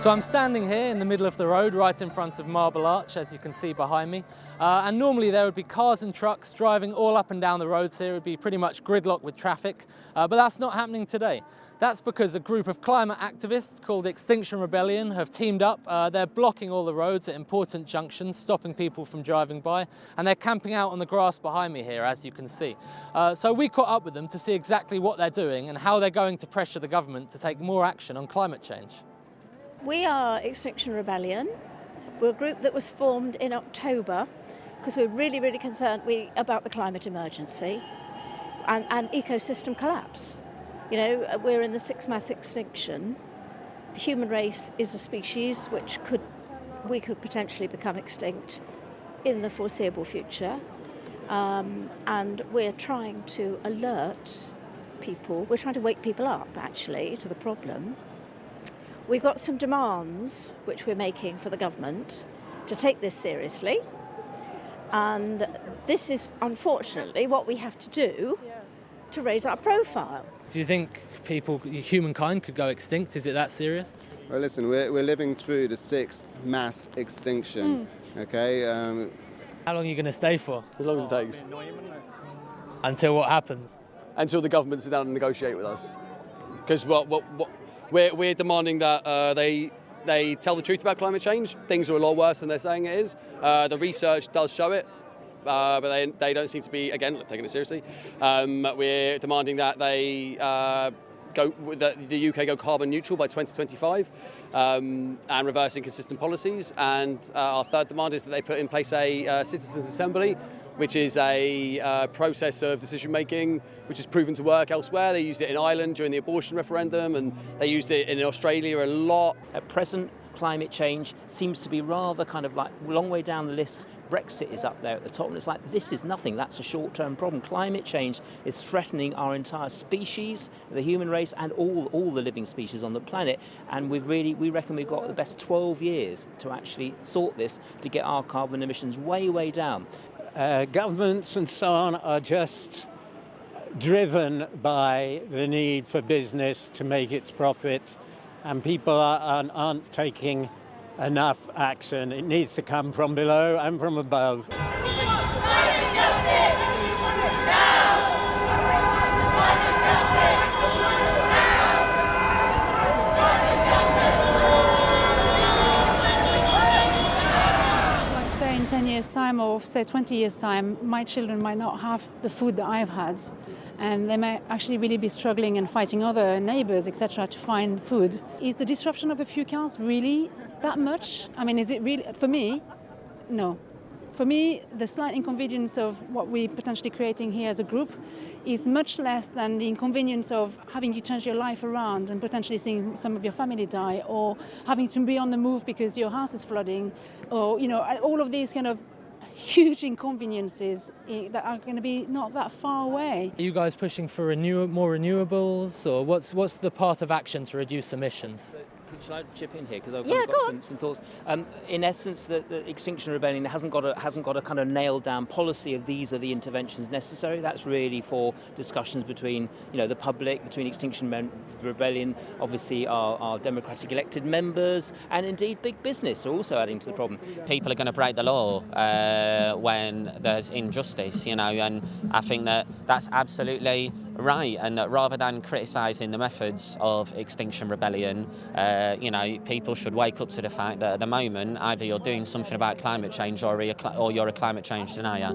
So I'm standing here in the middle of the road, right in front of Marble Arch, as you can see behind me. And normally there would be cars and trucks driving all up and down the roads here. It would be pretty much gridlock with traffic, but that's not happening today. That's because a group of climate activists called Extinction Rebellion have teamed up. They're blocking all the roads at important junctions, stopping people from driving by, and they're camping out on the grass behind me here, as you can see. So we caught up with them to see exactly what they're doing and how they're going to pressure the government to take more action on climate change. We are Extinction Rebellion. We're a group that was formed in October because we're really concerned about the climate emergency and ecosystem collapse. You know, we're in the sixth mass extinction. The human race is a species which we could potentially become extinct in the foreseeable future. And we're trying to alert people, we're trying to wake people up actually to the problem. We've got some demands which we're making for the government to take this seriously. And this is unfortunately what we have to do to raise our profile. Do you think humankind could go extinct? Is it that serious? Well, listen, we're living through the sixth mass extinction, okay? How long are you going to stay for? As long as it takes. Until what happens? Until the government sit down and negotiate with us. Because we're demanding that they tell the truth about climate change. Things are a lot worse than they're saying it is. The research does show it. But they don't seem to be, again, taking it seriously. We're demanding that the UK go carbon neutral by 2025 and reverse inconsistent policies. And our third demand is that they put in place a citizens' assembly, which is a process of decision making which has proven to work elsewhere. They used it in Ireland during the abortion referendum, and they used it in Australia a lot. At present, climate change seems to be rather kind of like a long way down the list. Brexit is up there at the top, and it's like, this is nothing, that's a short-term problem. Climate change is threatening our entire species, the human race, and all the living species on the planet. And we reckon we've got the best 12 years to actually sort this, to get our carbon emissions way down. Governments and so on are just driven by the need for business to make its profits, and people aren't taking enough action. It needs to come from below and from above. Climate justice! Now! Climate justice! Now! Climate justice! Like say in 10 years' time or say 20 years' time, my children might not have the food that I've had, and they may actually really be struggling and fighting other neighbours, etc., to find food. Is the disruption of a few cars really that much? I mean, is it really? For me, no. For me, the slight inconvenience of what we're potentially creating here as a group is much less than the inconvenience of having to change your life around and potentially seeing some of your family die, or having to be on the move because your house is flooding, or, you know, all of these kind of huge inconveniences that are going to be not that far away. Are you guys pushing for more renewables, or what's the path of action to reduce emissions? Should I chip in here, because I've got some thoughts. In essence, the Extinction Rebellion hasn't got a kind of nailed down policy of these are the interventions necessary. That's really for discussions between, you know, the public, between Extinction Rebellion, obviously our democratic elected members, and indeed big business are also adding to the problem. People are going to break the law when there's injustice, you know, and I think that's absolutely right, and that rather than criticising the methods of Extinction Rebellion, you know, people should wake up to the fact that at the moment either you're doing something about climate change or you're a climate change denier.